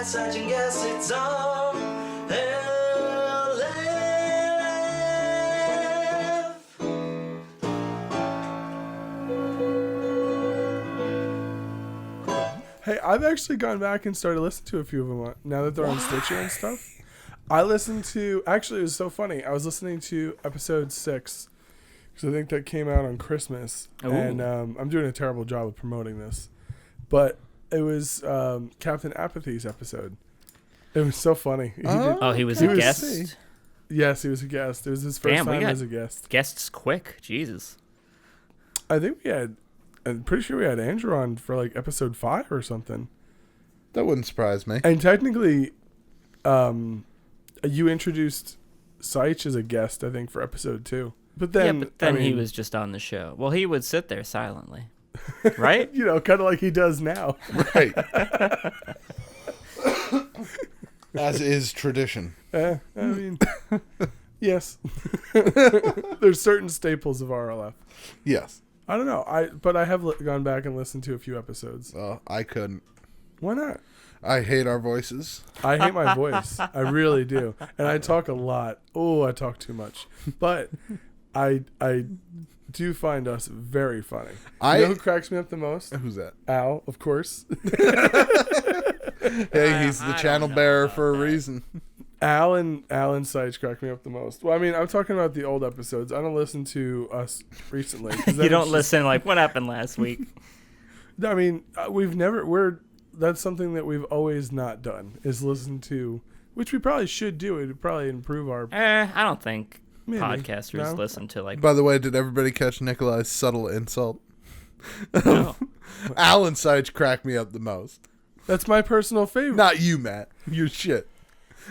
such and guess it's on RLF. Hey, I've actually gone back and started listening to a few of them now that they're on Stitcher and stuff. I listened to, actually, it was so funny. I was listening to episode 6 because I think that came out on Christmas. Ooh. And I'm doing a terrible job of promoting this. But it was Captain Apathy's episode. It was so funny. He was a guest? Yes, he was a guest. It was his first time as a guest. Guests quick. Jesus. I think I'm pretty sure we had Andrew on for like episode 5 or something. That wouldn't surprise me. And technically, you introduced Seich as a guest, I think, for episode 2. But then, he was just on the show. Well, he would sit there silently, right? Kind of like he does now. Right. As is tradition. I mean, yes. There's certain staples of RLF. Yes. I don't know. But I have gone back and listened to a few episodes. I couldn't. Why not? I hate our voices. I hate my voice. I really do. And I talk a lot. Oh, I talk too much. But I do find us very funny. You know who cracks me up the most? Who's that? Al, of course. Hey, he's the channel bearer for a reason. Al and Seich crack me up the most. Well, I mean, I'm talking about the old episodes. I don't listen to us recently. You don't listen like, what happened last week? I mean, that's something that we've always not done, is listen to, which we probably should do. It would probably improve our... I don't think podcasters listen to like... By the way, did everybody catch Nikolai's subtle insult? No. Al and Seich crack me up the most. That's my personal favorite. Not you, Matt. You're shit.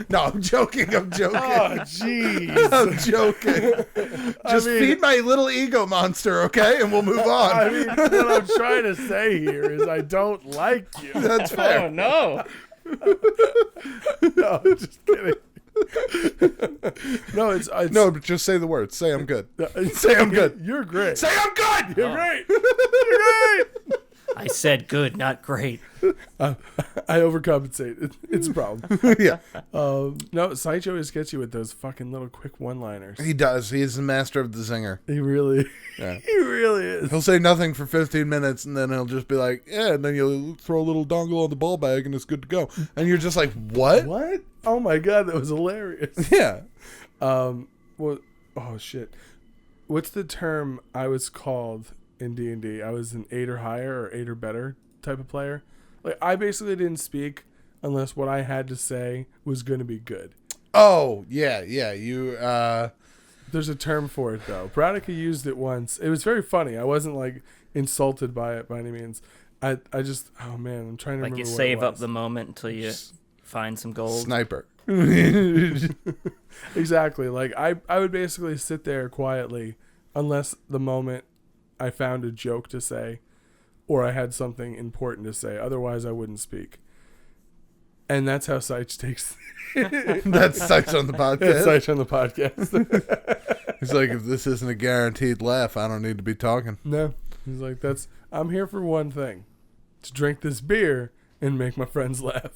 No, I'm joking. Oh, jeez. I'm joking. Just feed my little ego monster, okay? And we'll move on. I mean, what I'm trying to say here is I don't like you. That's fair. Oh, no. No, just kidding. No, but just say the words. Say I'm good. Say I'm good. You're great. Say I'm good. You're great. You're great. I said good, not great. I overcompensate. It's a problem. Yeah. No, Seich always gets you with those fucking little quick one-liners. He does. He's the master of the zinger. He really is. He'll say nothing for 15 minutes, and then he'll just be like, yeah, and then you'll throw a little dongle on the ball bag, and it's good to go. And you're just like, what? What? Oh, my God, that was hilarious. Yeah. Oh, shit. What's the term I was called in D&D? I was an 8 or higher or 8 or better type of player. Like, I basically didn't speak unless what I had to say was going to be good. Oh, yeah. You, There's a term for it, though. Braddock used it once. It was very funny. I wasn't, like, insulted by it by any means. I just, oh, man, I'm trying to remember Like, you what save it up was. the moment until you find some gold. Sniper. Exactly. Like, I would basically sit there quietly unless the moment I found a joke to say or I had something important to say. Otherwise, I wouldn't speak. And that's how Seich takes... That's Seich on the podcast. That's Seich on the podcast. He's like, if this isn't a guaranteed laugh, I don't need to be talking. No. He's like, I'm here for one thing. To drink this beer and make my friends laugh.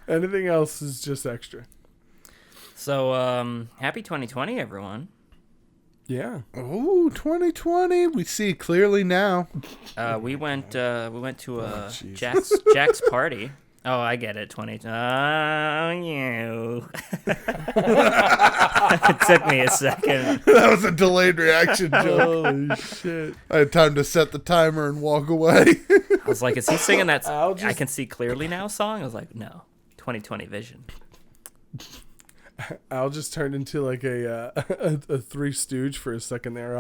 Anything else is just extra. So, happy 2020, everyone. Yeah. Oh, 2020. We see clearly now. We went to Jack's party. Oh, I get it. 20. Oh, you. It took me a second. That was a delayed reaction joke. Holy shit. I had time to set the timer and walk away. I was like, is he singing that I Can See Clearly Now song? I was like, no. 2020 vision. Al just turned into like a Three Stooge for a second there.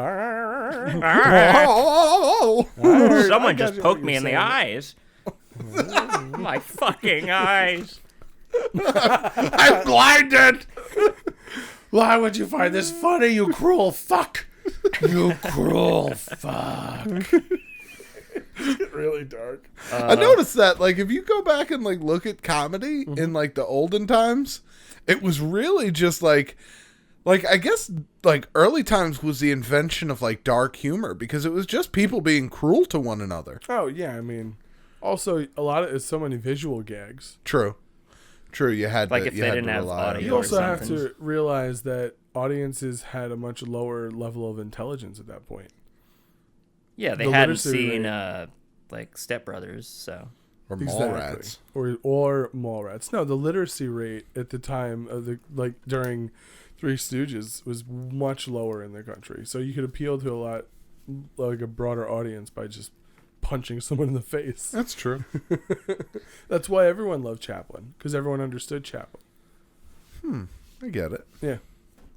Someone just poked me in the eyes. My fucking eyes. I'm blinded. Why would you find this funny, you cruel fuck? You cruel fuck. It's really dark. I noticed that, like, if you go back and like look at comedy in like the olden times, it was really just like I guess like early times was the invention of like dark humor because it was just people being cruel to one another. Oh yeah, I mean, Also, a lot of it's so many visual gags. True. You had Like to, if you they had didn't to have rely on audio You or also have something. to realize that audiences had a much lower level of intelligence at that point. Yeah, they the hadn't literacy seen rate. like Step Brothers, so or Mallrats. Or Mallrats. No, the literacy rate at the time of during Three Stooges was much lower in the country. So you could appeal to a broader audience by just punching someone in the face. That's true. That's why everyone loved Chaplin, because everyone understood Chaplin. I get it. Yeah.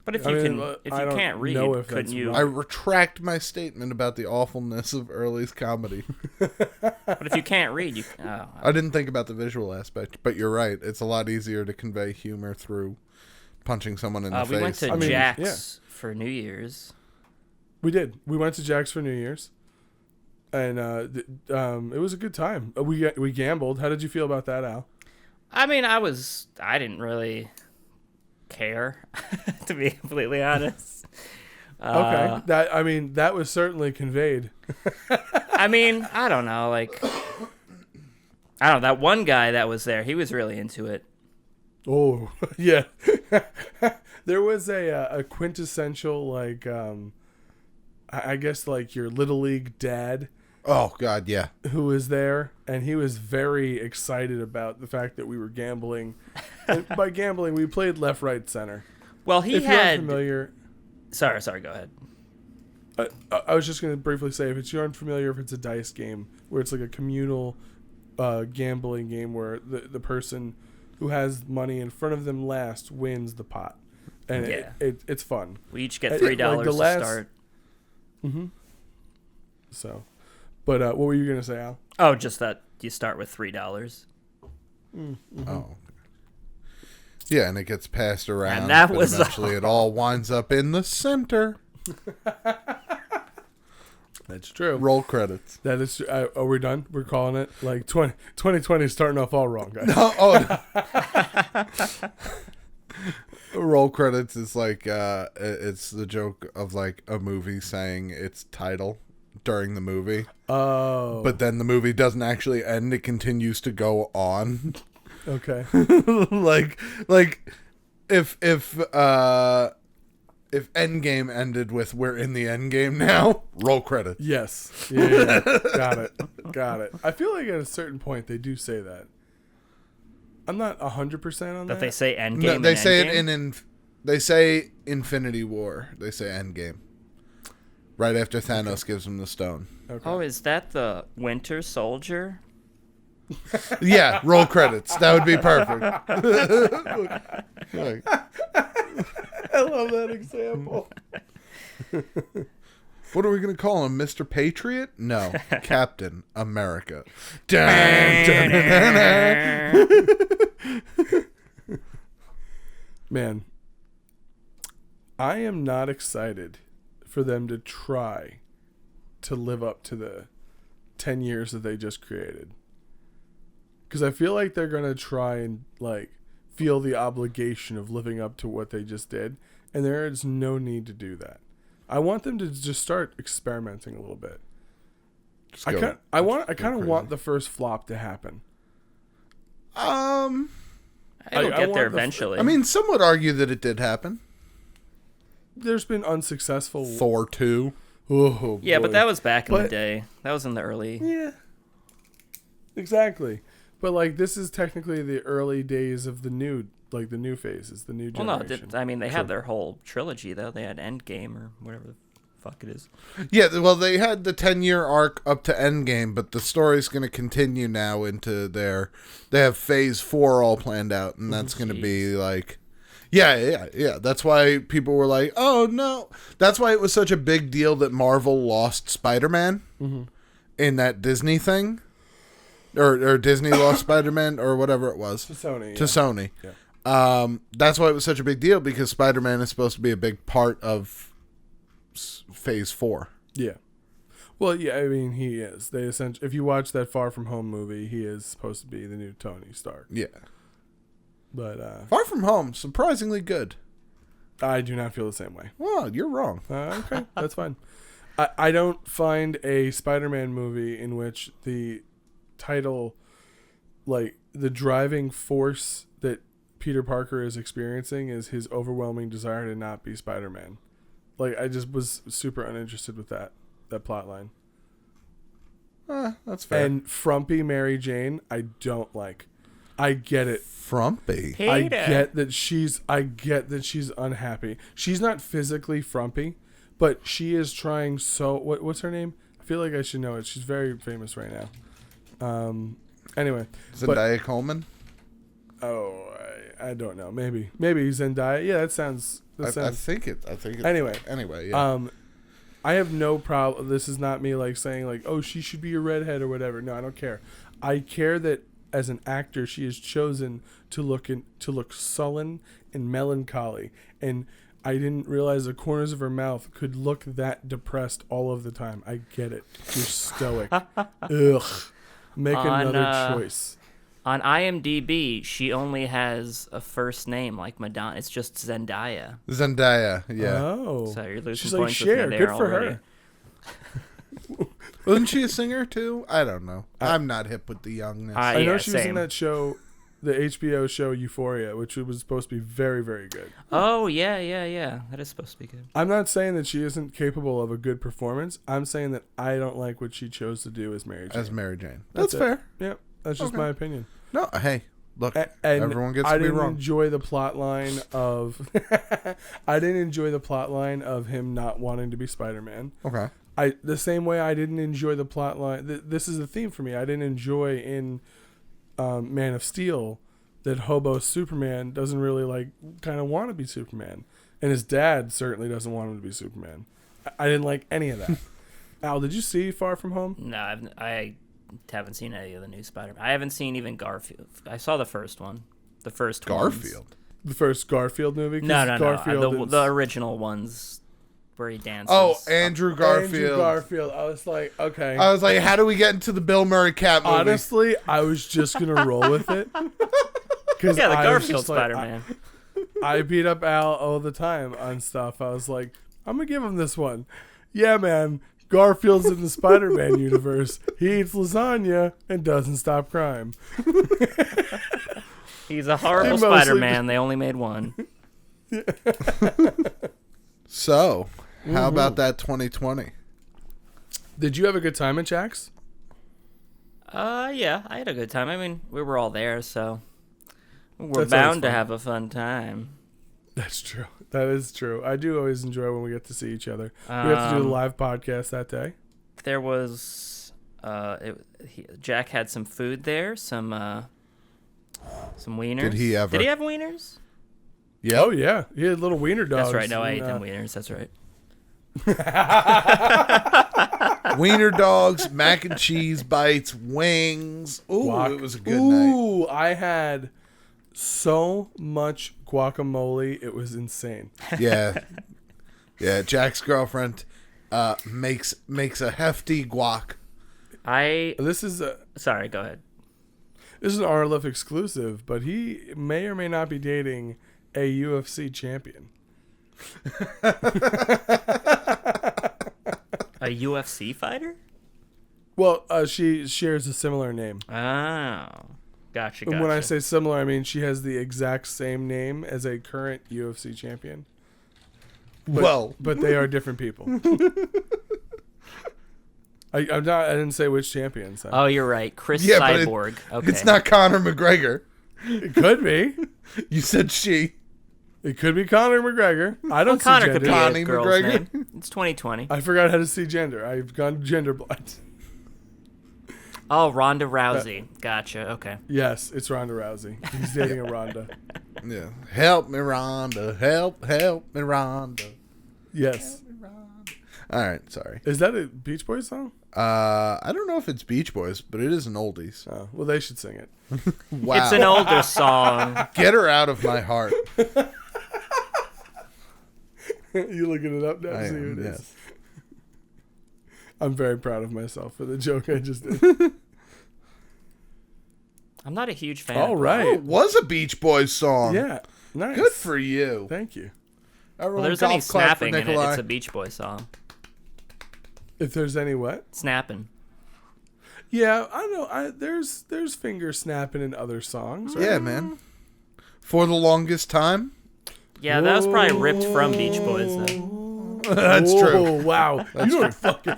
but if I you mean, if I you don't can't read, know if couldn't that's you? I retract my statement about the awfulness of Early's comedy. But if you can't read, you. I didn't think about the visual aspect, but you're right. It's a lot easier to convey humor through punching someone in the face. We went to I mean, Jack's for New Year's. We did. We went to Jack's for New Year's, and it was a good time. We gambled. How did you feel about that, Al? I mean, I didn't really care, to be completely honest. Okay, that was certainly conveyed. I mean, I don't know, like, I don't know, that one guy that was there, he was really into it. Oh yeah, there was a quintessential I guess like your little league dad. Oh God, yeah. Who was there, and he was very excited about the fact that we were gambling. And by gambling, we played left, right, center. Well, he If you're had. unfamiliar, Sorry, go ahead. I was just going to briefly say, if you're unfamiliar, if it's a dice game where it's like a communal gambling game where the person who has money in front of them last wins the pot, and Yeah. it's fun. We each get $3 to start. Mm-hmm. So, but what were you going to say, Al? Oh, just that you start with $3. Mm-hmm. Oh. Yeah, and it gets passed around. And that but was eventually it all winds up in the center. That's true. Roll credits. That is. Are we done? We're calling it like 2020 is starting off all wrong, guys. No, roll credits is like it's the joke of like a movie saying its title during the movie. Oh. But then the movie doesn't actually end, it continues to go on. Okay. like if Endgame ended with "we're in the Endgame now," roll credits. Yes. Yeah. Got it. I feel like at a certain point they do say that. I'm not 100% on that. That they say Endgame. No, they and say Endgame? it in they say Infinity War. They say Endgame. Right after Thanos gives him the stone. Okay. Oh, is that the Winter Soldier? Yeah, roll credits. That would be perfect. I love that example. What are we going to call him? Mr. Patriot? No. Captain America. Dun, dun, dun, dun, dun. Man, I am not excited for them to try to live up to the 10 years that they just created. Because I feel like they're going to try and like feel the obligation of living up to what they just did. And there is no need to do that. I want them to just start experimenting a little bit. I kind of want the first flop to happen. It'll get want there the eventually. I mean, some would argue that it did happen. There's been unsuccessful. Thor 2. Oh, yeah, boy. but that was back in the But- day. That was in the early. Yeah. Exactly. But like this is technically the early days of the new phases, the new Well, no, generation. I mean they had their whole trilogy though. They had Endgame or whatever the fuck it is. Yeah, well, they had the 10-year arc up to Endgame, but the story's going to continue now into their... They have Phase 4 all planned out, and that's going to be like... Yeah. That's why people were like, oh, no. That's why it was such a big deal that Marvel lost Spider-Man in that Disney thing. Or Disney lost Spider-Man, or whatever it was. to Sony. To Sony. Yeah. That's why it was such a big deal, because Spider-Man is supposed to be a big part of Phase 4. Yeah. Well, yeah, I mean he is. They essentially, if you watch that Far From Home movie, he is supposed to be the new Tony Stark. Yeah. But Far From Home, surprisingly good. I do not feel the same way. Well, you're wrong. Okay, that's fine. I don't find a Spider-Man movie in which the title, like the driving force that Peter Parker is experiencing is his overwhelming desire to not be Spider-Man. Like, I just was super uninterested with that plot line. That's fair. And frumpy Mary Jane, I don't like. I get it. Frumpy. Peter. I get that she's unhappy. She's not physically frumpy, but she is trying so. What's her name? I feel like I should know it. She's very famous right now. Anyway, Zendaya Coleman. Oh, I don't know. Maybe Zendaya. Yeah, that sounds. I think it. Anyway, yeah. I have no problem. This is not me like saying like, oh, she should be a redhead or whatever. No, I don't care. I care that as an actor, she has chosen to look sullen and melancholy, and I didn't realize the corners of her mouth could look that depressed all of the time. I get it. You're stoic. Ugh. Make another choice. On IMDb, she only has a first name like Madonna. It's just Zendaya. Zendaya, yeah. Oh. So you're losing She's points like, with me Cher, there good for already. her. Wasn't she a singer too? I don't know. I'm not hip with the youngness. I know yeah, she was in same. that show, the HBO show Euphoria, which was supposed to be very, very good. Oh, yeah. That is supposed to be good. I'm not saying that she isn't capable of a good performance. I'm saying that I don't like what she chose to do as Mary Jane. As Mary Jane. That's That's fair. Yeah, that's just Okay. my opinion. No, hey, look, And everyone gets I to be didn't wrong. enjoy the plot line of I didn't enjoy the plot line of him not wanting to be Spider-Man. Okay. The same way I didn't enjoy the plot line. This is the theme for me. I didn't enjoy in Man of Steel that hobo Superman doesn't really like kind of want to be Superman, and his dad certainly doesn't want him to be Superman. I didn't like any of that. Al, did you see Far From Home? No, I haven't seen any of the new Spider-Man. I haven't seen even Garfield. I saw the first one. The first Garfield. The first Garfield movie? 'Cause No. Garfield The original ones where he dances. Oh, Andrew Garfield. Andrew Garfield. I was like, okay. I was like, how do we get into the Bill Murray cat movie? Honestly, I was just gonna roll with it. yeah, the I was Garfield just like, Spider-Man. I beat up Al all the time on stuff. I was like, I'm gonna give him this one. Yeah, man. Garfield's in the Spider-Man universe. He eats lasagna and doesn't stop crime. He's a horrible He mostly- Spider-Man. They only made one. So, how about that 2020? Did you have a good time at Jack's? Yeah, I had a good time. I mean, we were all there, so we're That's always bound to fun. have a fun time. That's true. That is true. I do always enjoy when we get to see each other. We have to do a live podcast that day. There was, Jack had some food there, some wieners. Did he ever? Did he have wieners? Yeah. Oh, yeah. He had little wiener dogs. That's right. No, I ate and, them wieners. That's right. Wiener dogs, mac and cheese bites, wings. Ooh, guac. it was a good night. Ooh, I had so much guacamole. It was insane. Yeah. Yeah, Jack's girlfriend makes a hefty guac. This is Sorry, go ahead. this is an RLF exclusive, but he may or may not be dating a UFC champion. A UFC fighter? Well, she shares a similar name. Oh. Gotcha. And when I say similar, I mean she has the exact same name as a current UFC champion. But they are different people. I didn't say which champion. So. Oh, you're right. Chris Yeah, but Cyborg. Okay. it's not Conor McGregor. It could be. You said she. It could be Conor McGregor. I don't see Connor gender. could be Connie a girl's McGregor. name. It's 2020. I forgot how to see gender. I've gone gender blind. Oh, Ronda Rousey. Gotcha. Okay. Yes, it's Ronda Rousey. He's dating a Ronda. Yeah. Help me, Rhonda. Help me, Rhonda. Yes. All right, sorry. Is that a Beach Boys song? I don't know if it's Beach Boys, but it is an oldies. Oh, well, they should sing it. Wow. It's an older song. Get her out of my heart. You looking it up now? I See am, who it is. yes. I'm very proud of myself for the joke I just did. I'm not a huge fan. All of right. Oh, it was a Beach Boys song. Yeah. Nice. Good for you. Thank you. Well, Everyone there's any golf clap for snapping in it. Nikolai. It's a Beach Boy song. If there's any what? Snapping. Yeah, I know. There's finger snapping in other songs. Right? Yeah, man. For the longest time. Yeah, that was probably ripped from Beach Boys, though. That's Whoa, true. Wow. You don't fucking.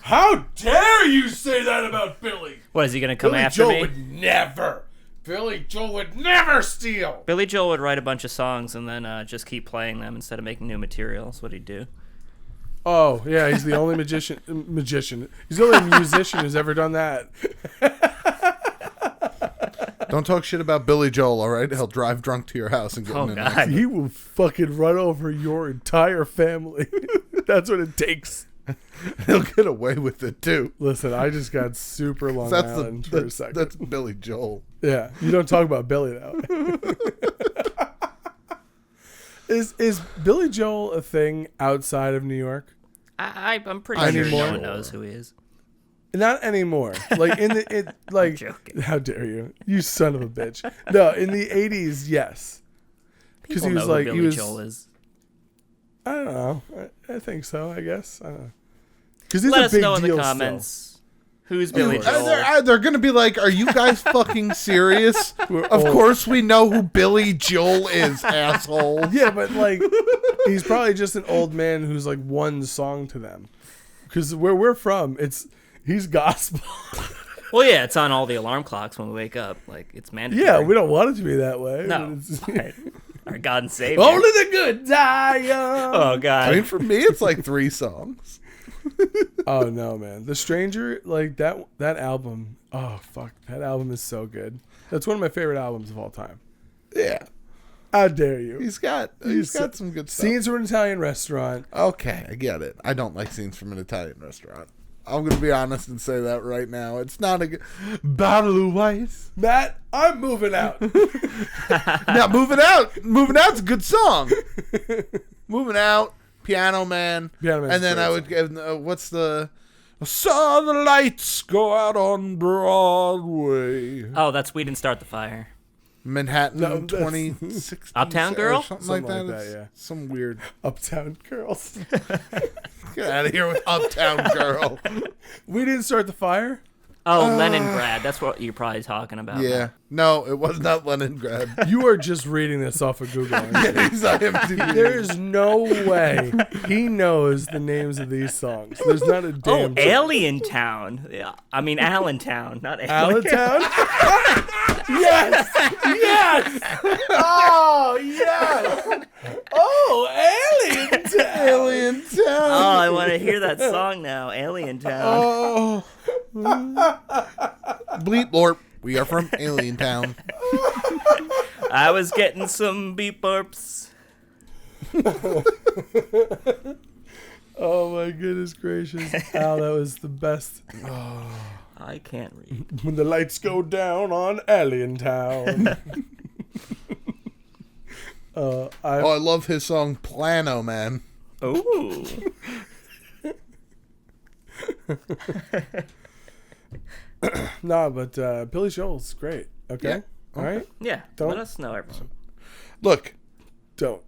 How dare you say that about Billy? What, is he going to come Billy after Joel me? would never. Billy Joel would never steal. Billy Joel would write a bunch of songs and then just keep playing them instead of making new material. That's what he'd do. Oh, yeah, he's the only magician. He's the only musician who's ever done that. Don't talk shit about Billy Joel, all right? He'll drive drunk to your house and get in an God. accident. He will fucking run over your entire family. That's what it takes. He'll get away with it, too. Listen, I just got super Long Island for a second. That's Billy Joel. Yeah, you don't talk about Billy, though. Is Billy Joel a thing outside of New York? I'm pretty I sure need no more. one knows who he is. Not anymore. Like I'm joking. how dare you? You son of a bitch. No, in the 80s, yes. Because he People was know like who he Billy was. Joel is. I don't know. I think so. I guess. I don't know. Because he's Let a us big know in the deal comments who's Billy course. Joel. They're going to be like, are you guys fucking serious? Of course we know who Billy Joel is, asshole. Still. Yeah, but like he's probably just an old man who's like one song to them. Because where we're from, he's gospel. Well, yeah, it's on all the alarm clocks when we wake up. Like, it's mandatory. Yeah, we don't want it to be that way. No. but it's- Our God and Savior. Only the good die young. Oh, God. I mean, for me, it's like 3 songs. Oh no, man! The Stranger, like that album. Oh fuck, that album is so good. That's one of my favorite albums of all time. Yeah. How dare you? He's got some good stuff. Scenes from an Italian Restaurant. Okay, I get it. I don't like scenes from an Italian restaurant. I'm going to be honest and say that right now. It's not a good... Bottle of white. Matt, I'm moving out. Now, moving out's a good song. Moving Out, Piano Man. Piano Man's and then great I would give... what's the... I saw the lights go out on Broadway. Oh, that's We Didn't Start the Fire. Manhattan No, that's- 2016. Uptown Girl? Something like Something that. like that, yeah. Some weird... Uptown Girls. Get out of here with Uptown Girl. We didn't start the fire. Oh, Leningrad. That's what you're probably talking about. Yeah. No, it was not Leningrad. You are just reading this off of Google. He's IMDb. There is no way he knows the names of these songs. There's not a Oh, damn. Alien Town. Yeah, I mean Allentown, not Alien. Allentown? Yes! Yes! Oh, yes! Oh, Alien Town! Alien Town. Oh, I want to hear that song now. Alien Town. Oh. Bleep blorp. We are from Alien Town. I was getting some beep burps. Oh, my goodness gracious. Al, that was the best. I can't read. When the lights go down on Alien Town. I love his song Plano Man. Ooh. Nah, but Billy Joel's great. Okay? Yeah. All right? Yeah, Don't- let us know, everyone. Look, Don't.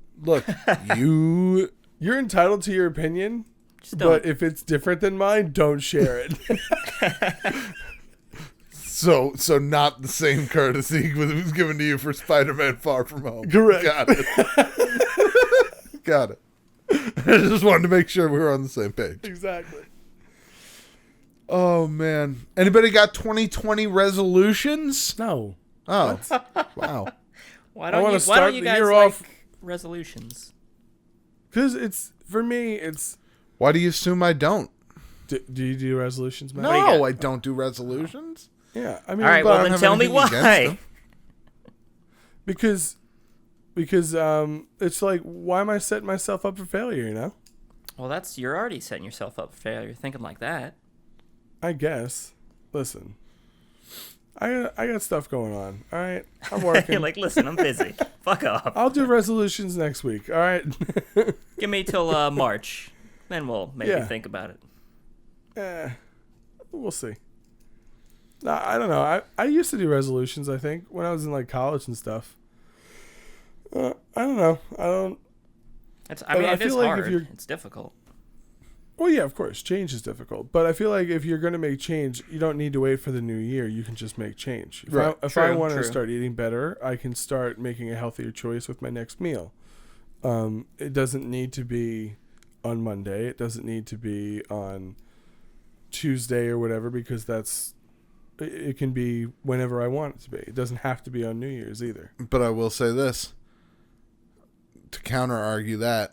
you. You're entitled to your opinion, Just don't. but if it's different than mine, don't share it. So not the same courtesy was given to you for Spider-Man Far From Home. Correct. Got it. Got it. I just wanted to make sure we were on the same page. Exactly. Oh man. Anybody got 2020 resolutions? No. Oh. Wow. Why I don't wanna you? Why start don't you the guys year like off- resolutions? Because it's, for me, it's, Why do you assume I don't? do you do resolutions, man? do you No, got? I don't do resolutions. Yeah. I mean, All right, but I well don't then have tell me anything against why. them. because it's like, why am I setting myself up for failure, you know? Well, you're already setting yourself up for failure thinking like that. I guess. Listen. I got stuff going on. All right. I'm working. You're like, listen, I'm busy. Fuck off. I'll do resolutions next week. All right. Give me till March, then we'll maybe Yeah. think about it. We'll see. No, I don't know. I used to do resolutions, I think, when I was in like college and stuff. I don't know. I don't. I mean, I it is feel like if hard. you're- It's difficult. Well, yeah, of course, change is difficult, but I feel like if you're going to make change, you don't need to wait for the new year. You can just make change. If I want to start eating better, I can start making a healthier choice with my next meal. It doesn't need to be on Monday. It doesn't need to be on Tuesday or whatever, because it can be whenever I want it to be. It doesn't have to be on New Year's either. But I will say this, to counter argue that,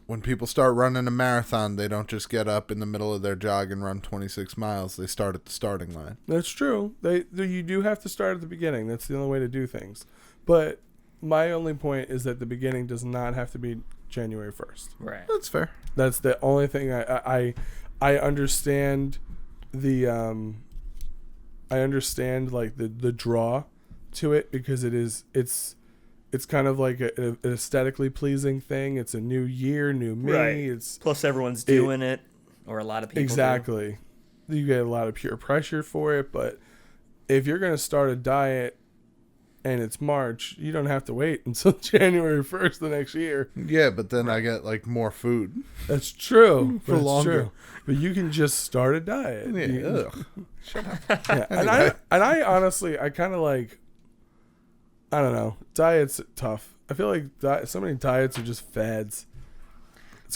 when people start running a marathon, they don't just get up in the middle of their jog and run 26 miles. They start at the starting line. That's true. You do have to start at the beginning. That's the only way to do things. But my only point is that the beginning does not have to be January 1st. Right. That's fair. That's the only thing I understand I understand like the draw to it, because it's kind of like an aesthetically pleasing thing. It's a new year, new me. Right. Plus everyone's doing it, or a lot of people exactly. You get a lot of peer pressure for it, but if you're going to start a diet and it's March, you don't have to wait until January 1st the next year. Yeah, but then I get like more food. That's true. For longer. True. But you can just start a diet. Yeah. Shut up. Yeah. And I honestly, I kind of like, I don't know. Diet's tough. I feel like so many diets are just fads.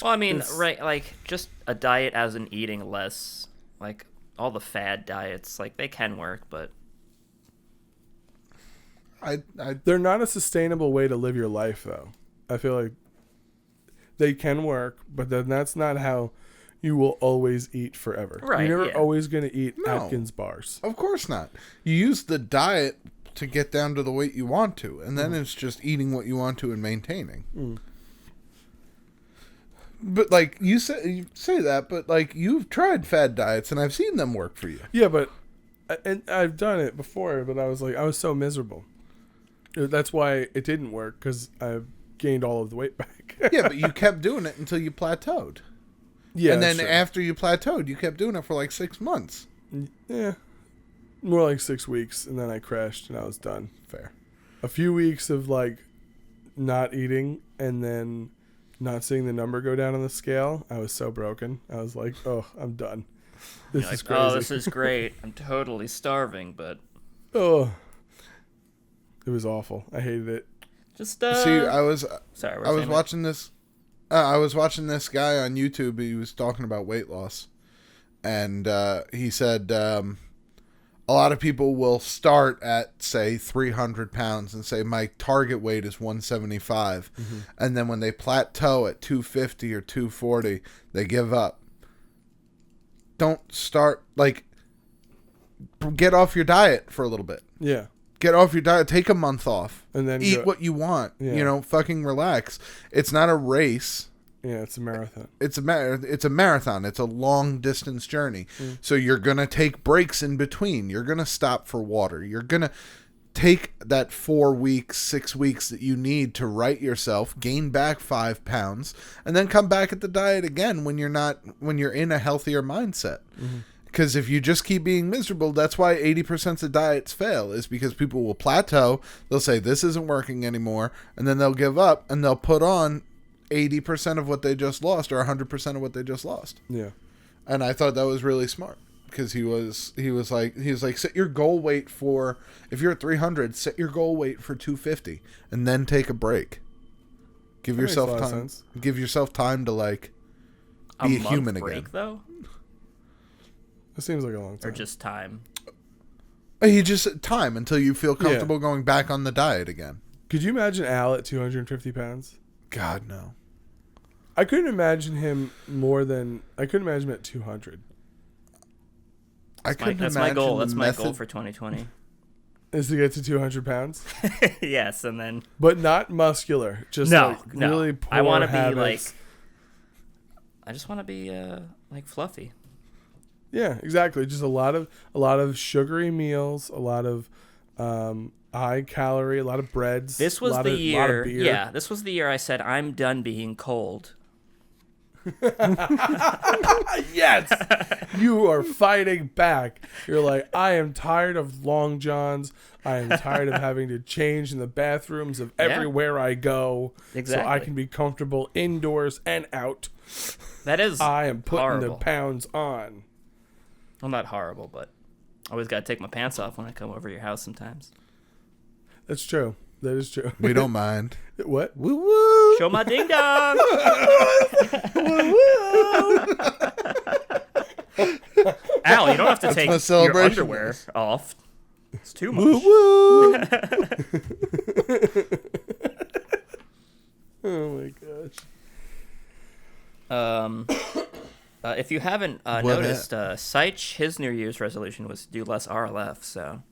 Well, I mean, right, like, just a diet as in eating less. Like, all the fad diets, like, they can work, but... They're not a sustainable way to live your life, though. I feel like they can work, but then that's not how you will always eat forever. Right, You're never always going to eat Atkins bars. Of course not. You use the diet to get down to the weight you want to, and then it's just eating what you want to and maintaining. But like you say that, but like you've tried fad diets and I've seen them work for you. Yeah, but and I've done it before, but I was so miserable. That's why it didn't work, because I gained all of the weight back. Yeah, but you kept doing it until you plateaued. Yeah, and then after you plateaued, you kept doing it for like 6 months. Yeah. More like 6 weeks, and then I crashed, and I was done. Fair. A few weeks of, like, not eating, and then not seeing the number go down on the scale. I was so broken. I was like, oh, I'm done. This is crazy. Oh, this is great. I'm totally starving, but... Oh. It was awful. I hated it. Just, See, I was watching this... I was watching this guy on YouTube. He was talking about weight loss. And he said... a lot of people will start at, say, 300 pounds and say, my target weight is 175. Mm-hmm. And then when they plateau at 250 or 240, they give up. Don't start, like, get off your diet for a little bit. Yeah. Get off your diet. Take a month off. And then eat what you want. Yeah. You know, fucking relax. It's not a race. Yeah, it's a marathon. It's a marathon. It's a long distance journey. So you're going to take breaks in between. You're going to stop for water. You're going to take that 4 weeks, 6 weeks that you need to right yourself, gain back 5 pounds, and then come back at the diet again when you're in a healthier mindset. Because if you just keep being miserable, that's why 80% of diets fail, is because people will plateau. They'll say, this isn't working anymore. And then they'll give up and they'll put on 80% of what they just lost, or 100% of what they just lost. Yeah. And I thought that was really smart, because he was like, set your goal weight for, if you're at 300, set your goal weight for 250 and then take a break. Give yourself time. Give yourself time to, like, be a human break, again. Though? It seems like a long time. Or just time. You just time until you feel comfortable going back on the diet again. Could you imagine Al at 250 pounds? God, no. I couldn't imagine him I couldn't imagine him at 200. That's my goal. That's my goal for 2020. Is to get to 200 pounds? Yes, and then... But not muscular. Just really poor I want to habits. be like... I just want to be like fluffy. Yeah, exactly. Just a lot of sugary meals, a lot of high calorie, a lot of breads. This was a lot of beer. Yeah, this was the year I said, I'm done being cold. Yes, you are fighting back. You're like, I am tired of long johns. I am tired of having to change in the bathrooms of everywhere I go. Exactly. So I can be comfortable indoors and out. That is I am putting horrible. the pounds on. Well, not horrible, but I always got to take my pants off when I come over to your house sometimes. That's true. That is true. We don't mind. What? Woo woo. Show my ding dong. Al, you don't have to take my your celebration underwear dance. off. It's too much. Woo woo. Oh my gosh. If you haven't noticed, Seich, his New Year's resolution was to do less RLF, so...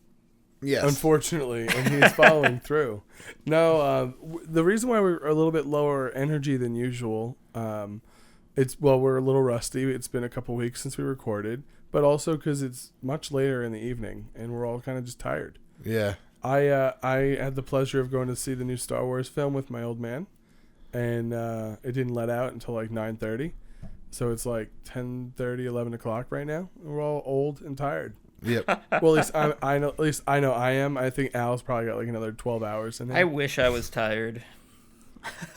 Yes. Unfortunately, and he's following through. No, the reason why we're a little bit lower energy than usual, we're a little rusty. It's been a couple weeks since we recorded, but also because it's much later in the evening and we're all kind of just tired. Yeah. I had the pleasure of going to see the new Star Wars film with my old man, and it didn't let out until like 9:30, so it's like 10:30, 11 o'clock right now. And we're all old and tired. Yep. Well, at least I know I am. I think Al's probably got like another 12 hours in him. I wish I was tired.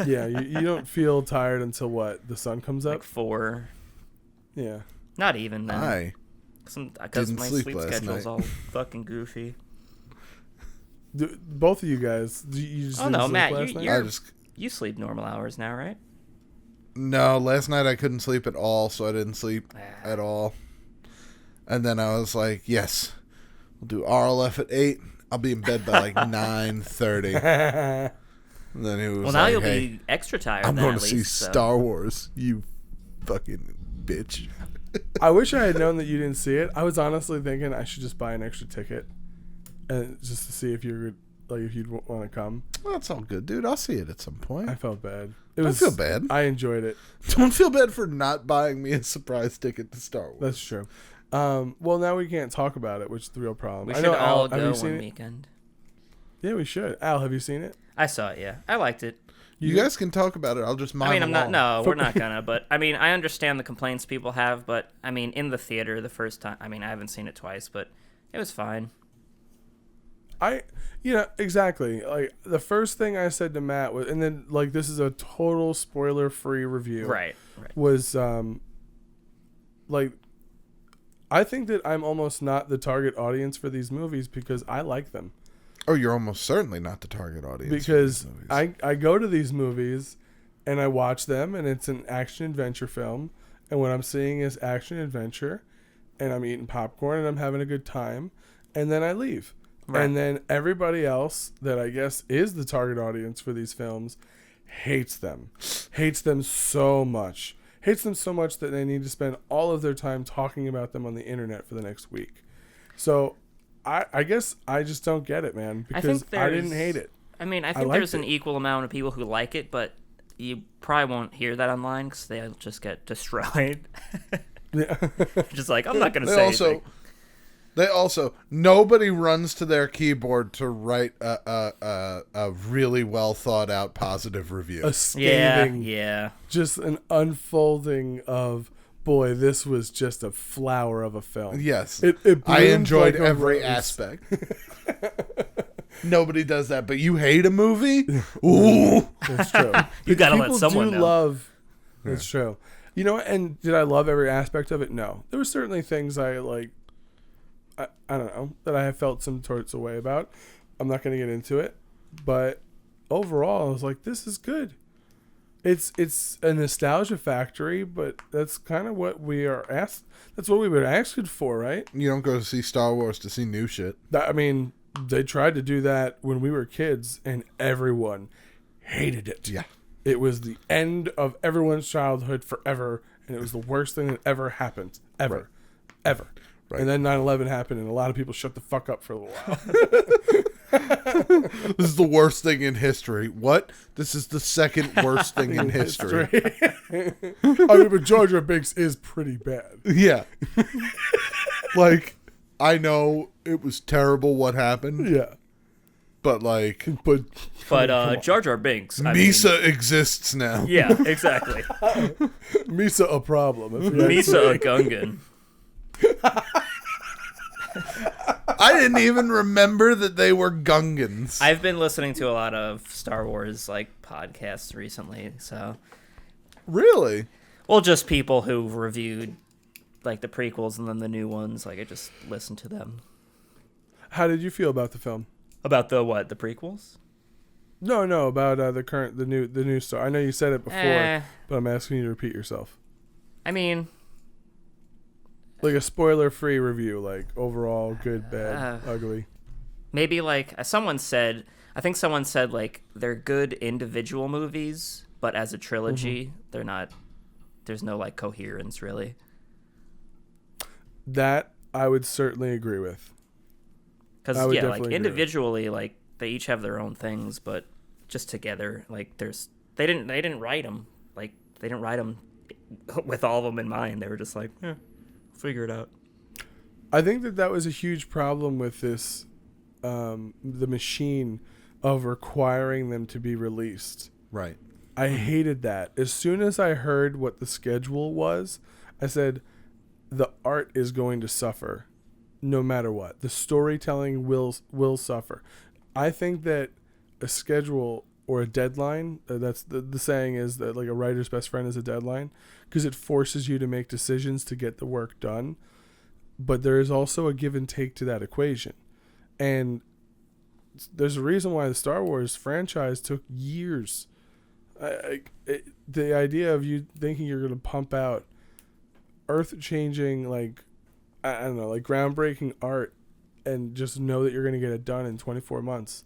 Yeah, you don't feel tired until what? The sun comes up? Like 4. Yeah. Not even then. I Because didn't my sleep sleep last schedule's night. all fucking goofy. Both of you guys, you just Oh, didn't no, sleep Matt, last night? I just You sleep normal hours now, right? no. Last night I couldn't sleep at all, so I didn't sleep at all. And then I was like, yes, we'll do RLF at 8. I'll be in bed by like 9:30. And then he was Well, now like, you'll hey, be extra tired. I'm then, going at to see least, so. Star Wars, you fucking bitch. I wish I had known that you didn't see it. I was honestly thinking I should just buy an extra ticket, and just to see if you'd want to come. Well, that's all good, dude. I'll see it at some point. I felt bad. Don't feel bad. I enjoyed it. Don't feel bad for not buying me a surprise ticket to Star Wars. That's true. Well, now we can't talk about it, which is the real problem. We I should know, all Al, have go you seen one it? weekend. Yeah, we should. Al, have you seen it? I saw it, yeah. I liked it. You guys can talk about it. I'll just mind. I mean, I'm not. No, we're not gonna. But I mean, I understand the complaints people have. But I mean, in the theater the first time. I mean, I haven't seen it twice, but it was fine. Exactly. Like the first thing I said to Matt was, and then like this is a total spoiler-free review. Right. Was like, I think that I'm almost not the target audience for these movies because I like them. Oh, you're almost certainly not the target audience. Because for these movies. I go to these movies and I watch them and it's an action adventure film, and what I'm seeing is action adventure, and I'm eating popcorn and I'm having a good time, and then I leave. Right. And then everybody else that I guess is the target audience for these films hates them so much that they need to spend all of their time talking about them on the internet for the next week. So I guess I just don't get it, man, because I didn't hate it. I mean, I think liked there's an it. equal amount of people who like it, but you probably won't hear that online because they'll just get destroyed. Yeah. Just like, I'm not going to say anything. They also nobody runs to their keyboard to write a really well thought out positive review. A scathing, Yeah. just an unfolding of, boy, this was just a flower of a film. Yes, It I bloomed enjoyed like a every rose. aspect. Nobody does that, but you hate a movie? Ooh, That's true. You gotta let People someone do know. love. That's true. You know, and did I love every aspect of it? No. There were certainly things I like. I don't know, that I have felt some sorts of way about. I'm not going to get into it, but overall, I was like, this is good. It's a nostalgia factory, but that's kind of what we are asked. That's what we were asked for, right? you don't go to see Star Wars to see new shit. I mean, they tried to do that when we were kids, and everyone hated it. Yeah. It was the end of everyone's childhood forever, and it was the worst thing that ever happened. Ever. Right. And then 9/11 happened, and a lot of people shut the fuck up for a little while. This is the worst thing in history. What? This is the second worst thing in history. I mean, but Jar Jar Binks is pretty bad. Yeah. Like, I know it was terrible what happened, Yeah. but like, But Jar Jar Binks. Misa exists now. Yeah, exactly. Misa a problem. Misa a Gungan. I didn't even remember that they were Gungans. I've been listening to a lot of Star Wars podcasts recently, so. Really? Well, just people who reviewed the prequels and then the new ones. I just listened to them. How did you feel about the film? About the what? The prequels? No, about the new Star. I know you said it before, but I'm asking you to repeat yourself. I mean, like a spoiler-free review, overall good, bad, ugly. Maybe someone said. I think someone said they're good individual movies, but as a trilogy, they're not. There's no coherence really. That I would certainly agree with. Because individually, they each have their own things, but just together, there's they didn't write them they didn't write them with all of them in mind. They were just figure it out. I think that was a huge problem with this, the machine of requiring them to be released. Right. I hated that. As soon as I heard what the schedule was, I said, the art is going to suffer no matter what. The storytelling will suffer. I think that a schedule or a deadline, that's the saying is that a writer's best friend is a deadline, because it forces you to make decisions to get the work done. But there is also a give and take to that equation. And there's a reason why the Star Wars franchise took years. The idea of you thinking you're going to pump out earth-changing, I don't know, groundbreaking art and just know that you're going to get it done in 24 months.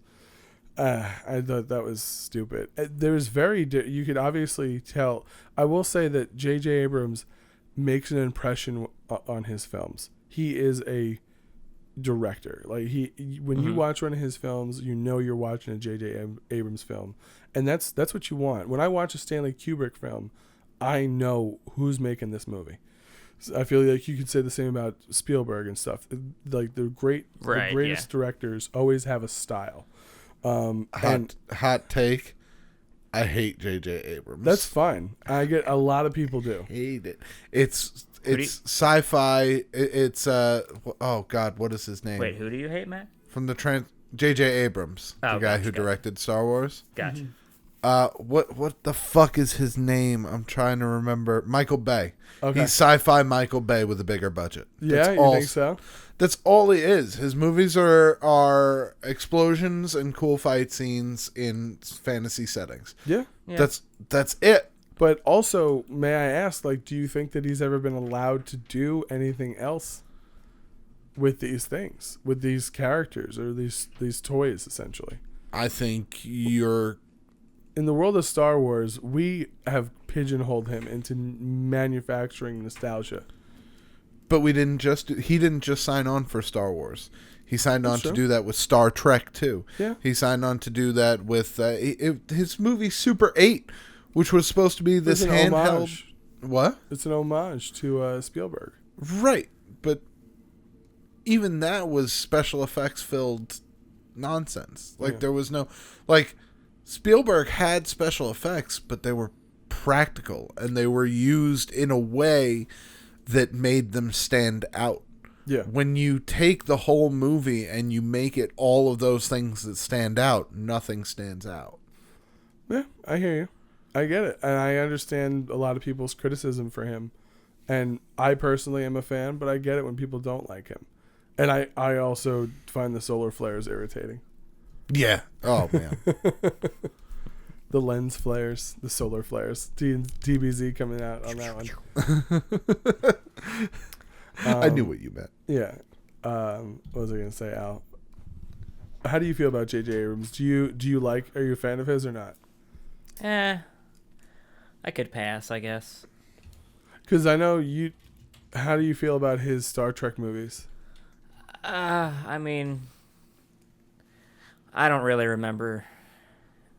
I thought that was stupid. There was you could obviously tell. I will say that J.J. Abrams makes an impression on his films. He is a director. When you watch one of his films, you're watching a J.J. Abrams film. And that's what you want. When I watch a Stanley Kubrick film, I know who's making this movie. I feel like you could say the same about Spielberg and stuff. The greatest directors always have a style. Hot take. I hate J.J. Abrams. That's fine. I get a lot of people do. Hate it. It's sci-fi. It's oh God, what is his name? Wait, who do you hate, Matt? From the J.J. Abrams, the guy who directed Star Wars. Gotcha. What the fuck is his name? I'm trying to remember. Michael Bay. Okay. He's sci-fi Michael Bay with a bigger budget. Yeah, you think so? That's all he is. His movies are explosions and cool fight scenes in fantasy settings. Yeah. That's it. But also, may I ask, do you think that he's ever been allowed to do anything else with these things, with these characters or these toys, essentially? I think you're... In the world of Star Wars, we have pigeonholed him into manufacturing nostalgia. But he didn't just sign on for Star Wars. He signed on to do that with Star Trek too. Yeah. He signed on to do that with his movie Super 8, which was supposed to be this handheld. Homage. What? It's an homage to Spielberg. Right, but even that was special effects filled nonsense. There was no Spielberg had special effects, but they were practical and they were used in a way that made them stand out. Yeah. When you take the whole movie and you make it all of those things that stand out, nothing stands out. Yeah, I hear you. I get it. And I understand a lot of people's criticism for him. And I personally am a fan, but I get it when people don't like him. And I also find the solar flares irritating. Yeah. Oh, man. The lens flares, the solar flares. DBZ coming out on that one. I knew what you meant. Yeah. What was I going to say, Al? How do you feel about J.J. Abrams? Are you a fan of his or not? I could pass, I guess. Because I know you... How do you feel about his Star Trek movies? I mean... I don't really remember.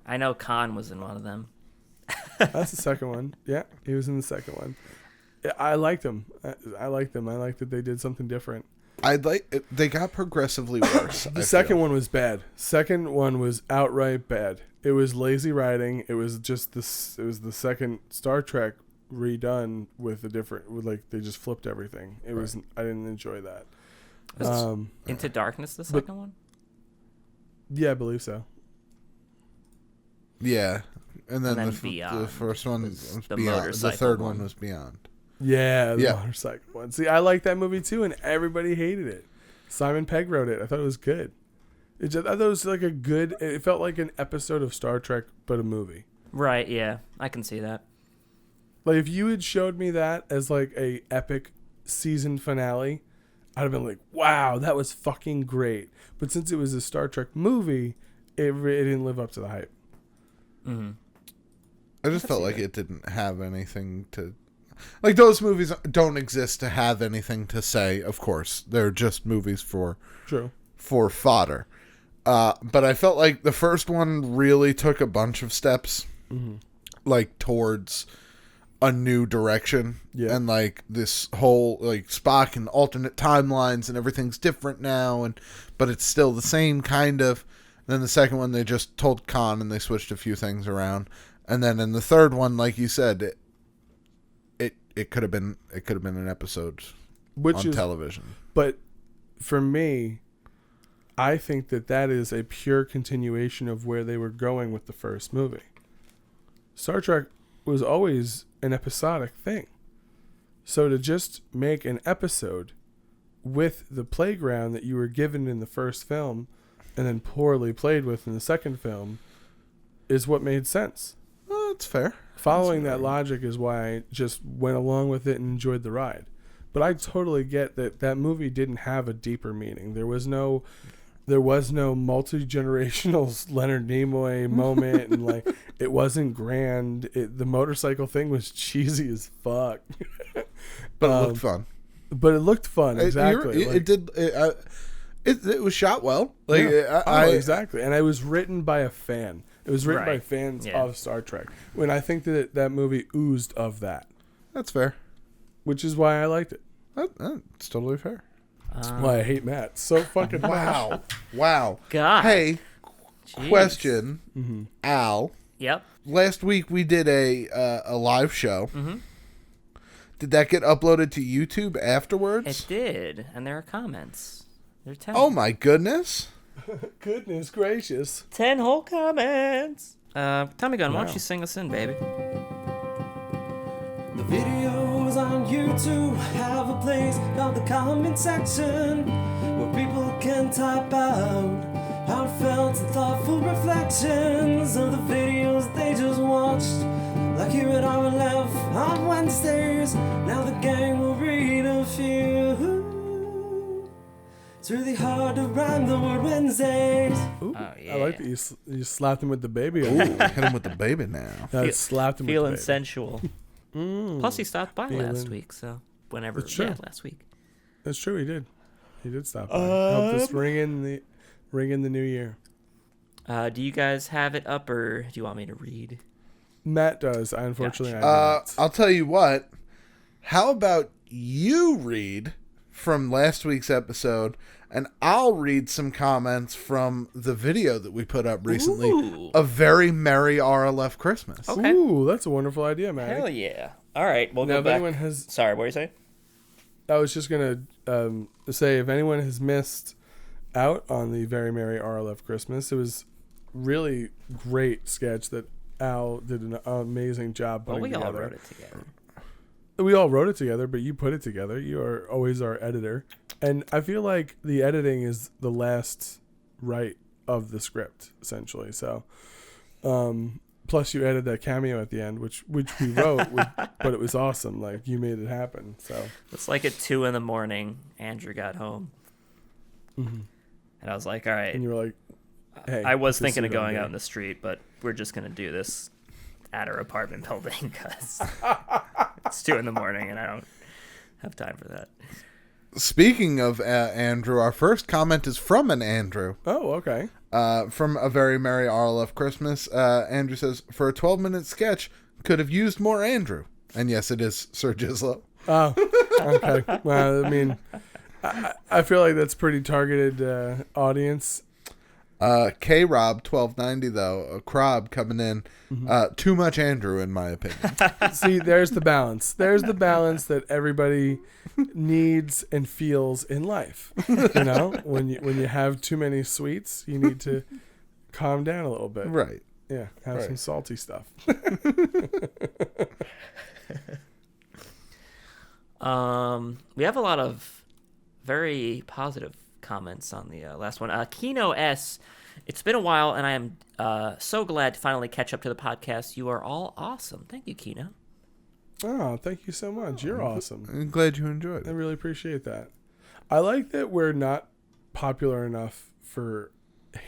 I know Khan was in one of them. That's the second one. Yeah, he was in the second one. I liked him. I liked them. I liked that they did something different. They got progressively worse. The second one was bad. Second one was outright bad. It was lazy writing. It was just this. It was the second Star Trek redone with a different. With like they just flipped everything. It was. I didn't enjoy that. Into Darkness, the second one. Yeah, I believe so. Yeah, and then Beyond the first one was the Beyond. The third one was Beyond. Yeah, the motorcycle one. See, I like that movie too, and everybody hated it. Simon Pegg wrote it. I thought it was good. I thought it was like a good. It felt like an episode of Star Trek, but a movie. Right. Yeah, I can see that. Like if you had showed me that as like a epic season finale, I'd have been like, "Wow, that was fucking great." But since it was a Star Trek movie, it didn't live up to the hype. Mm-hmm. I just felt like it didn't have anything to. Like, those movies don't exist to have anything to say, of course. They're just movies for fodder. But I felt like the first one really took a bunch of steps, like, towards a new direction. Yeah. And, like, this whole, like, Spock and alternate timelines and everything's different now, but it's still the same, kind of. And then the second one, they just told Khan and they switched a few things around. And then in the third one, like you said, it could have been an episode on television. But for me, I think that is a pure continuation of where they were going with the first movie. Star Trek was always an episodic thing. So to just make an episode with the playground that you were given in the first film and then poorly played with in the second film is what made sense. Well, that's fair. Following that logic is why I just went along with it and enjoyed the ride. But I totally get that movie didn't have a deeper meaning. There was no multi-generational Leonard Nimoy moment, and like it wasn't grand. The motorcycle thing was cheesy as fuck. But it looked fun. But it looked fun, exactly. It did. It was shot well. Like exactly, and it was written by a fan. It was written by fans of Star Trek. When I think that movie oozed of that. That's fair. Which is why I liked it. That's totally fair. That's why I hate Matt so fucking much. Wow. God. Hey, Jeez. question, Al. Yep. Last week we did a live show. Mm-hmm. Did that get uploaded to YouTube afterwards? It did, and there are comments. There are 10. Oh my goodness. Goodness gracious. 10 whole comments. Tommy Gunn, why don't you sing us in, baby? The videos on YouTube have a place called the comment section, where people can type out heartfelt and thoughtful reflections of the videos they just watched. Like here at RLF on Wednesdays, now the gang will read a few. It's really hard to rhyme the word Wednesdays. Ooh, I like that you slapped him with the baby. Ooh, hit him with the baby now. Slapped him Feeling with the baby. sensual. Plus, he stopped by last week, so whenever. Yeah, last week. That's true. He did. He did stop by. Helped us ring in the new year. Do you guys have it up, or do you want me to read? Matt does. Unfortunately, I don't. I'll tell you what. How about you read from last week's episode, and I'll read some comments from the video that we put up recently. Ooh. A very merry RLF Christmas. Okay. Ooh, that's a wonderful idea, Matt. Hell yeah. All right, we'll now, go back. Anyone has, sorry, what were you saying? I was just going to say, if anyone has missed out on the Very Merry RLF Christmas, it was really great sketch that Al did an amazing job putting together. Well, we all wrote it together. We all wrote it together, but you put it together. You are always our editor. And I feel like the editing is the last right of the script, essentially. So, plus you added that cameo at the end, which we wrote, but it was awesome. Like, you made it happen. So it's like at 2 a.m, Andrew got home. Mm-hmm. And I was like, all right. And you were like, hey. I was thinking of going out in the street, but we're just going to do this at our apartment building because it's 2 a.m. and I don't have time for that. Speaking of Andrew, our first comment is from an Andrew. Oh, okay. From a very merry RLF Christmas. Andrew says, for a 12-minute sketch, could have used more Andrew. And yes, it is Sir Gislo. Oh, okay. Well, I mean, I feel like that's pretty targeted audience. K-Rob 1290 though, a Krob coming in. Too much Andrew in my opinion. See, there's the balance. There's the balance that everybody needs and feels in life. You know, when you have too many sweets, you need to calm down a little bit. Right. Yeah, have some salty stuff. We have a lot of very positive comments on the last one. Kino S, it's been a while, and I am so glad to finally catch up to the podcast. You are all awesome. Thank you, Kino. Oh, thank you so much. You're awesome. I'm glad you enjoyed I it. really appreciate that. I like that we're not popular enough for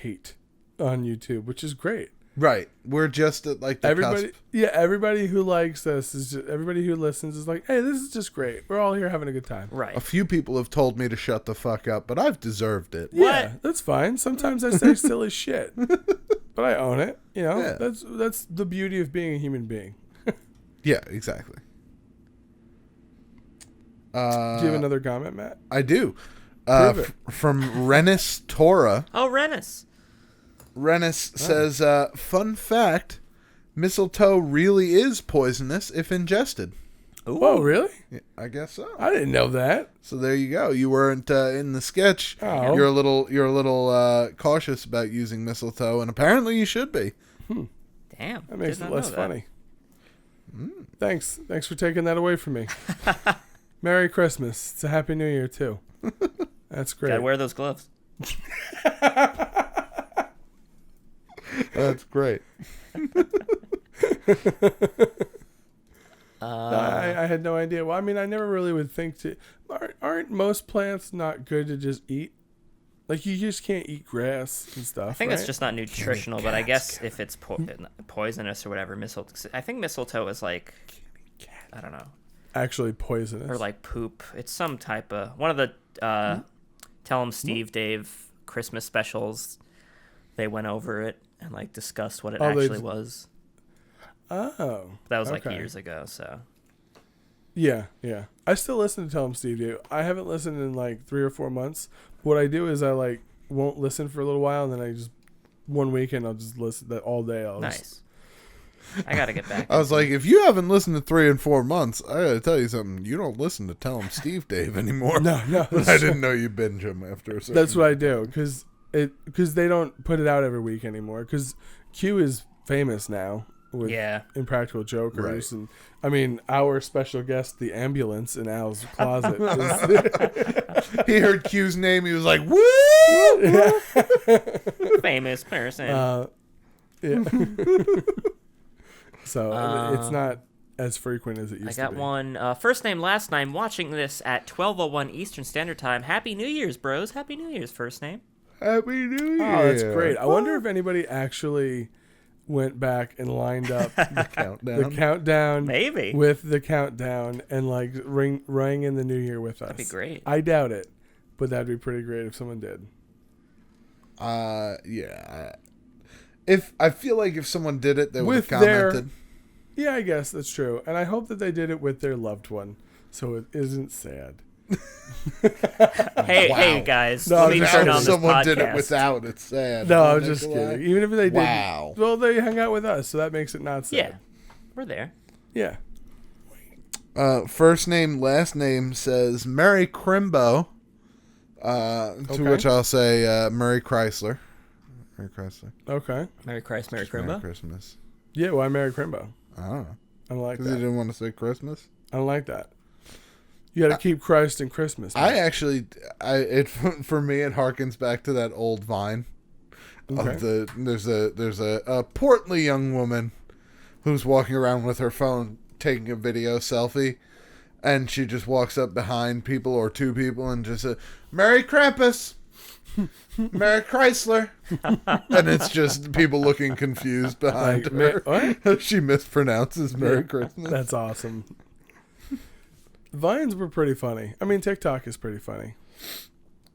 hate on YouTube, which is great. Right. We're just at like the everybody cusp. Yeah, everybody who likes this is just, everybody who listens is like, hey, this is just great. We're all here having a good time. Right. A few people have told me to shut the fuck up, but I've deserved it. Yeah, that's fine. Sometimes I say silly shit, but I own it. You know, Yeah. that's the beauty of being a human being. Yeah, exactly. Do you have another comment, Matt? I do. Prove it. From Rennis Tora. Oh, Rennis. Rennis says, fun fact, mistletoe really is poisonous if ingested. Ooh. Oh, really? Yeah, I guess so. I didn't know that. So there you go. You weren't in the sketch. Oh. You're a little cautious about using mistletoe, and apparently you should be. Damn. That makes did it not less know that. funny. Thanks for taking that away from me. Merry Christmas. It's a Happy New Year too. That's great. Gotta wear those gloves. That's great. I had no idea. Well, I mean, I never really would think to. Aren't most plants not good to just eat? Like you just can't eat grass and stuff. I think right? it's just not nutritional, but I guess if it's poisonous or whatever, I think mistletoe is like, I don't know, actually poisonous or like poop. It's some type of one of the Tell 'em Steve Dave Christmas specials. They went over it and like discussed what it actually was. Oh, that was like okay. years ago. So yeah. I still listen to Tell 'em Steve Dave. I haven't listened in like 3 or 4 months. What I do is I like won't listen for a little while, and then I just one weekend I'll just listen that all day. Nice. I gotta get back. I was like, if you haven't listened to 3 and 4 months, I gotta tell you something. You don't listen to Tell 'em Steve Dave anymore. No. I didn't know you binge them after a certain. That's what I do because they don't put it out every week anymore. Because Q is famous now with Impractical Jokers, Right. and I mean our special guest, the ambulance in Al's closet. He heard Q's name. He was like, "Woo!" Famous person. Yeah. So it's not as frequent as it used to be. I got one. First name, last name. Watching this at 12:01 Eastern Standard Time. Happy New Year's, bros. Happy New Year's. First name. Happy New Year. Oh, that's great. I wonder if anybody actually went back and lined up The countdown Maybe. with the countdown and like rang in the new year with us. That'd be great. I doubt it, but that'd be pretty great if someone did. Yeah. If I feel like if someone did it, they would have With their- commented. Yeah, I guess that's true. And I hope that they did it with their loved one, so it isn't sad. Hey guys. No, let me now turn If on this someone podcast. did it without, it's sad. No, Huh, I'm just Nikolai? kidding. Even if they did, Wow. well, they hung out with us, so that makes it not sad. Yeah, we're there. Yeah. First name, last name says Merry Crimbo. To which I'll say Merry Chrysler. Merry Chrysler. Okay. Merry Christ, Merry Merry Crimbo. Christmas. Yeah, why Merry Crimbo? I don't know. I don't like Because he that. didn't want to say Christmas. I don't like that. You got to keep Christ in Christmas. I man. actually, for me, it harkens back to that old Vine. Okay. There's a portly young woman who's walking around with her phone taking a video selfie, and she just walks up behind people or two people and just says, "Merry Krampus, Merry Chrysler," and it's just people looking confused behind her. What? She mispronounces Merry Christmas. That's awesome. Vines were pretty funny. I mean, TikTok is pretty funny.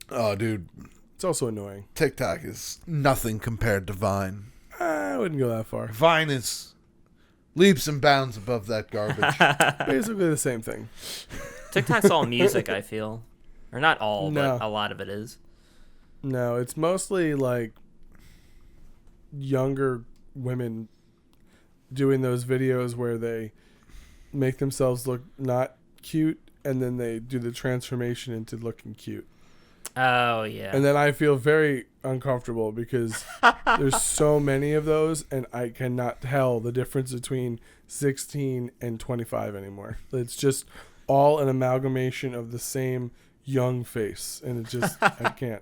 Oh, dude, It's also annoying. TikTok is nothing compared to Vine. I wouldn't go that far. Vine is leaps and bounds above that garbage. Basically the same thing. TikTok's all music, I feel. Or not all, but a lot of it is. No, it's mostly like younger women doing those videos where they make themselves look not cute and then they do the transformation into looking cute. Oh, yeah. And then I feel very uncomfortable because there's so many of those and I cannot tell the difference between 16 and 25 anymore. It's just all an amalgamation of the same young face. And it just, I can't.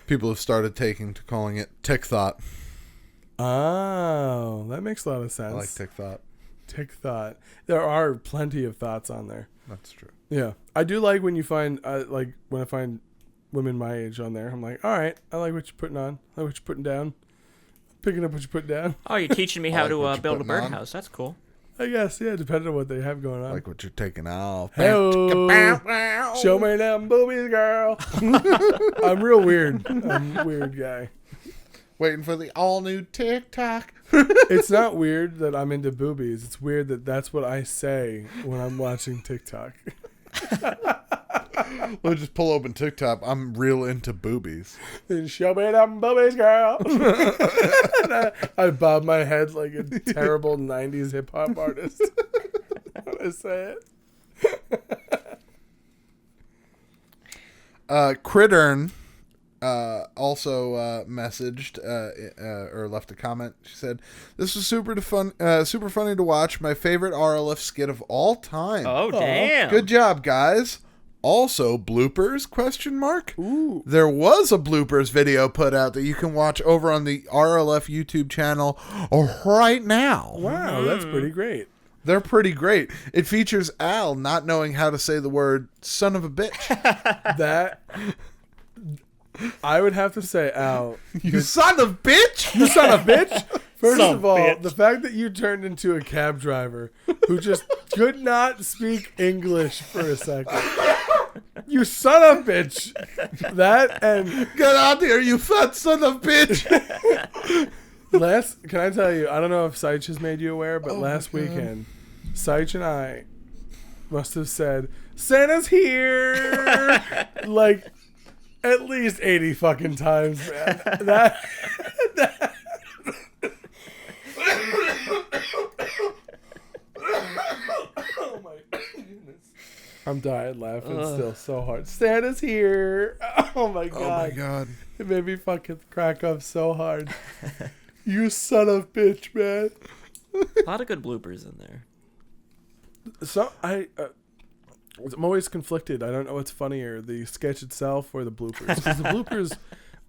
People have started taking to calling it tick thought. Oh, that makes a lot of sense. I like tick thought. Tick thought. There are plenty of thoughts on there. That's true. Yeah. I do like when you find, like, when I find women my age on there, I'm like, all right, I like what you're putting on. I like what you're putting down. Picking up what you put down. Oh, you're teaching me how like to build a birdhouse. That's cool. I guess, yeah, depending on what they have going on. Like what you're taking off. Hey, show me them boobies, girl. I'm real weird. I'm a weird guy. Waiting for the all new TikTok. It's not weird that I'm into boobies. It's weird that that's what I say when I'm watching TikTok. We'll just pull open TikTok. I'm real into boobies. And show me them boobies, girl. I bob my head like a terrible 90s hip hop artist when I say it. Crittern also messaged or left a comment. She said, "This was super funny to watch. My favorite RLF skit of all time. Oh, damn. Good job, guys. Also, bloopers, question mark? Ooh. There was a bloopers video put out that you can watch over on the RLF YouTube channel right now. Wow, that's pretty great. They're pretty great. It features Al not knowing how to say the word son of a bitch. That... I would have to say, Al... You son of bitch! You son of bitch! First Son of all, bitch. the fact that you turned into a cab driver who just could not speak English for a second. You son of bitch! That and... Get out here, you fat son of bitch! Can I tell you, I don't know if Seich has made you aware, but last weekend, Seich and I must have said, Santa's here! Like, at least 80 fucking times, man. That oh my goodness. I'm dying laughing still so hard. Santa's here. Oh my god. Oh my god. It made me fucking crack up so hard. You son of bitch, man. A lot of good bloopers in there. So I'm always conflicted. I don't know what's funnier, the sketch itself or the bloopers. Because the bloopers,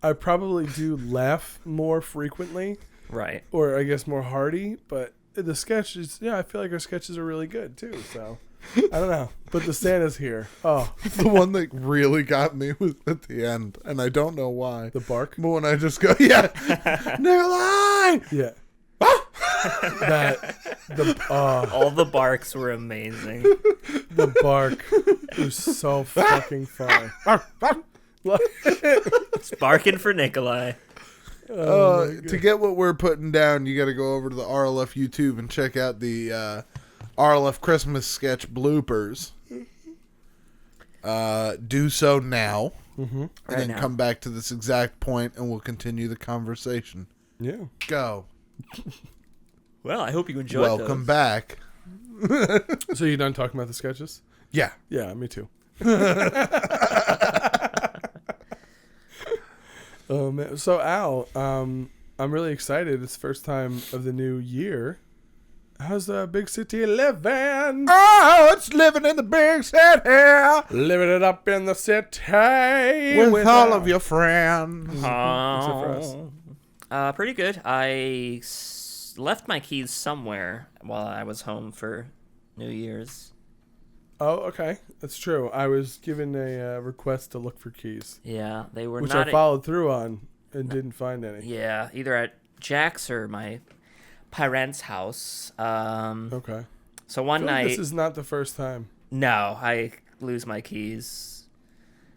I probably do laugh more frequently. Right. Or I guess more hearty, but the sketches, I feel like our sketches are really good too, so I don't know. But the Santa's here. Oh. The one that really got me was at the end, and I don't know why. The bark? But when I just go, yeah, Nikolai! Yeah. All the barks were amazing. The bark was so fucking funny. It's barking for Nikolai. To get what we're putting down, you got to go over to the RLF YouTube and check out the RLF Christmas sketch bloopers. Do so now, and then now. come back to this exact point, and we'll continue the conversation. Yeah. Go. Well, I hope you enjoyed Welcome those. back. So you done talking about the sketches? Yeah. Yeah, me too. So Al, I'm really excited. It's the first time of the new year. How's the big city living? Oh, it's living in the big city. Living it up in the city With all of your friends. Except for us. Pretty good. I left my keys somewhere while I was home for New Year's. Oh, okay. That's true. I was given a request to look for keys, Yeah, they were which not I followed through on and didn't find any. Yeah, either at Jack's or my parents' house. Okay. So I one feel like night, this is not the first time. no, I lose my keys.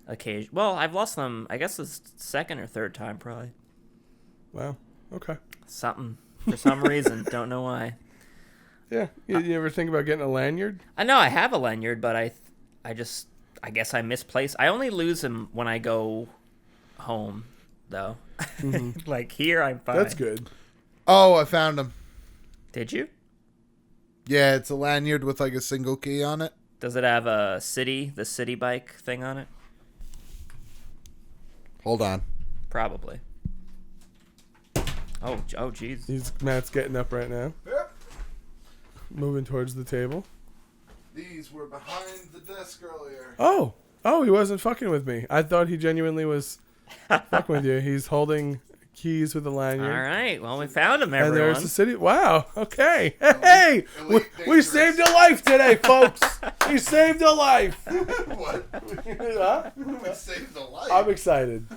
Occasion. Well, I've lost them. I guess it's second or third time probably. Wow. Okay. Something for some reason. Don't know why. Yeah. You ever think about getting a lanyard? I know I have a lanyard, but guess I misplace. I only lose them when I go home, though. Mm-hmm. Like here, I'm fine. That's good. Oh, I found them. Did you? Yeah, it's a lanyard with like a single key on it. Does it have the city bike thing on it? Hold on. Probably. Oh, jeez. Matt's getting up right now. Yep. Moving towards the table. These were behind the desk earlier. Oh, he wasn't fucking with me. I thought he genuinely was fucking with you. He's holding keys with a lanyard. All right. Well, we found him, everyone. And there's the city. Wow. Okay. Hey, we saved a life today, folks. We saved a life. What? Huh? We saved a life. I'm excited.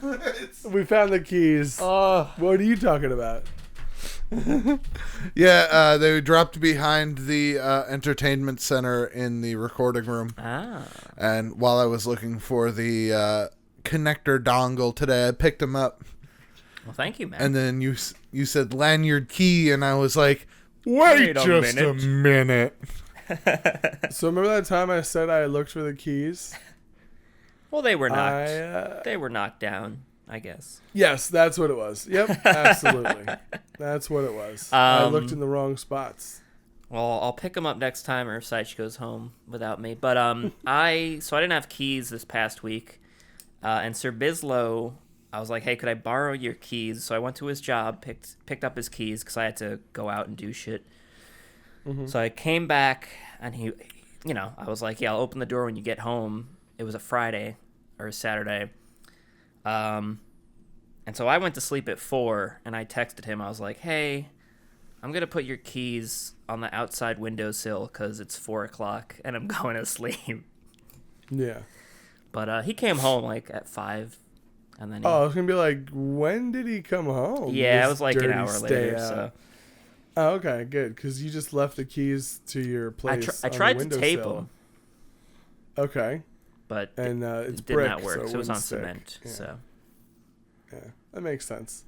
We found the keys. What are you talking about? Yeah, they dropped behind the entertainment center in the recording room. Ah. And while I was looking for the connector dongle today, I picked them up. Well, thank you, man. And then you said lanyard key, and I was like, wait just a minute. So remember that time I said I looked for the keys? Well, they were knocked. They were knocked down, I guess. Yes, that's what it was. Yep, absolutely. That's what it was. I looked in the wrong spots. Well, I'll pick them up next time, or if Saich goes home without me. But I didn't have keys this past week, and Sir Bislow, I was like, hey, could I borrow your keys? So I went to his job, picked up his keys because I had to go out and do shit. Mm-hmm. So I came back, and I was like, yeah, I'll open the door when you get home. It was a Friday or a Saturday. And so I went to sleep at 4, and I texted him. I was like, hey, I'm going to put your keys on the outside windowsill because it's 4 o'clock, and I'm going to sleep. Yeah. But he came home, like, at 5. And then I was going to be like, when did he come home? Yeah, it was like an hour later. So. Oh, okay, good. Because you just left the keys to your place. I tried to tape them. Okay. But it did not work. So it was on stick. cement. Yeah. So. Yeah, that makes sense.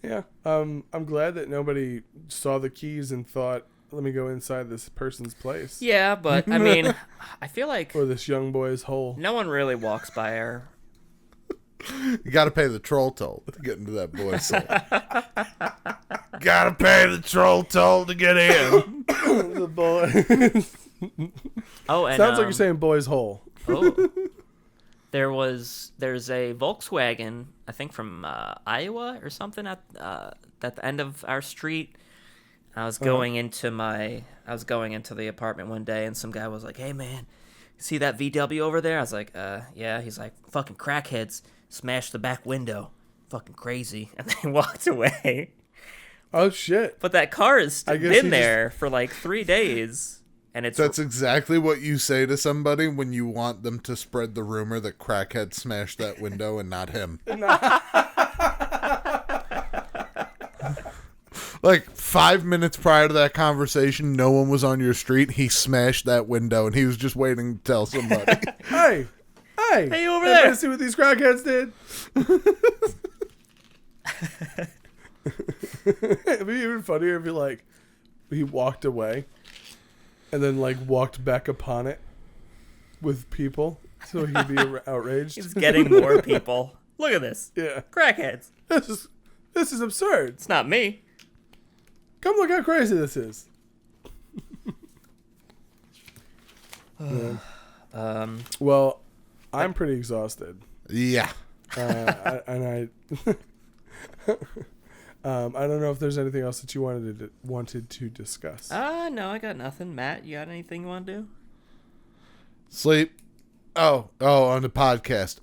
Yeah. I'm glad that nobody saw the keys and thought, let me go inside this person's place. Yeah, but, I mean, I feel like... Or this young boy's hole. No one really walks by our... You got to pay the troll toll to get into that boy's soul. Got to pay the troll toll to get in. The boy. And sounds like you're saying boy's hole. Oh. There's a Volkswagen, I think from Iowa or something at the end of our street. I was going into the apartment one day, and some guy was like, "Hey man, see that VW over there?" I was like, yeah. He's like, "Fucking crackheads smashed the back window. Fucking crazy." And then he walked away. Oh, shit. But that car has been there for like 3 days. And that's exactly what you say to somebody when you want them to spread the rumor that crackhead smashed that window and not him. Like 5 minutes prior to that conversation, no one was on your street. He smashed that window, and he was just waiting to tell somebody. Hey, over there! See what these crackheads did? It'd be even funnier if he walked away, and then walked back upon it with people, so he'd be outraged. He's getting more people. Look at this. Yeah, crackheads. This is absurd. It's not me. Come look how crazy this is. Yeah. Well, I'm pretty exhausted. Yeah. I don't know if there's anything else that you wanted to discuss. No, I got nothing. Matt, you got anything you want to do? Sleep. Oh, on the podcast.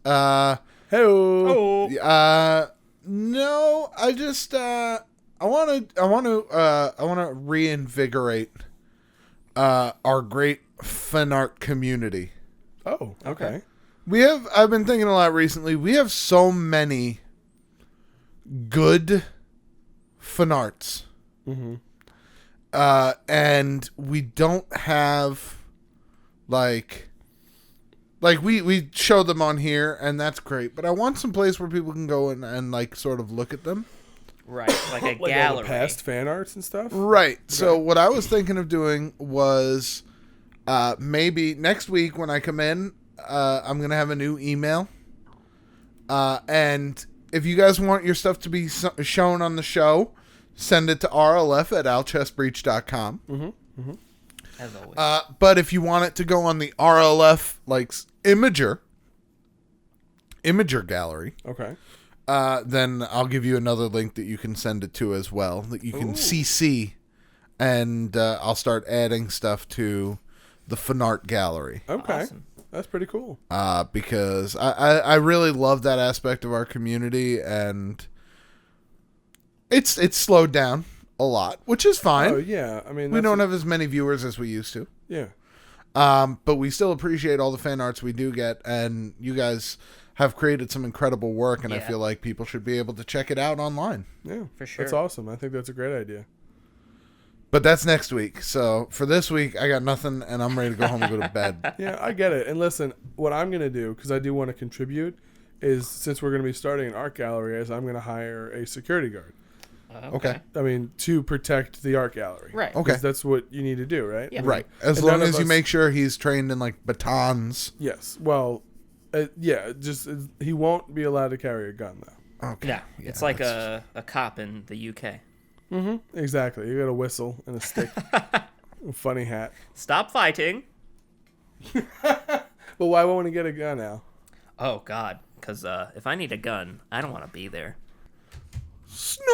Hey. No, I just I want to reinvigorate our great fan art community. Oh, okay. I've been thinking a lot recently. We have so many good fan arts. Mm-hmm. And we don't have we show them on here, and that's great, but I want some place where people can go and sort of look at them. Right, like a gallery. Past fan arts and stuff? Right. So what I was thinking of doing was maybe next week when I come in, I'm going to have a new email. And if you guys want your stuff to be shown on the show, send it to rlf@alchestbreach.com. Mm-hmm. As always. But if you want it to go on the RLF Imager gallery, okay, then I'll give you another link that you can send it to as well, that you can CC, and I'll start adding stuff to the Fanart gallery. Okay, awesome. That's pretty cool. Because I really love that aspect of our community, and it's slowed down a lot, which is fine. Oh yeah, I mean we don't have as many viewers as we used to. Yeah. But we still appreciate all the fan arts we do get, and you guys have created some incredible work, and I feel like people should be able to check it out online. Yeah, for sure. That's awesome. I think that's a great idea. But that's next week. So for this week, I got nothing, and I'm ready to go home and go to bed. Yeah, I get it. And listen, what I'm going to do, because I do want to contribute, is since we're going to be starting an art gallery, is I'm going to hire a security guard. Okay. I mean, to protect the art gallery. Right. Okay. That's what you need to do, right? Yeah. Right. As long as you make sure he's trained in, like, batons. Yes. Well, yeah, just he won't be allowed to carry a gun, though. Okay. Yeah. It's like a cop in the UK. Mm-hmm. Exactly. You got a whistle and a stick. A funny hat. Stop fighting. Well, why won't he get a gun now? Oh, God. Because if I need a gun, I don't want to be there. Snow!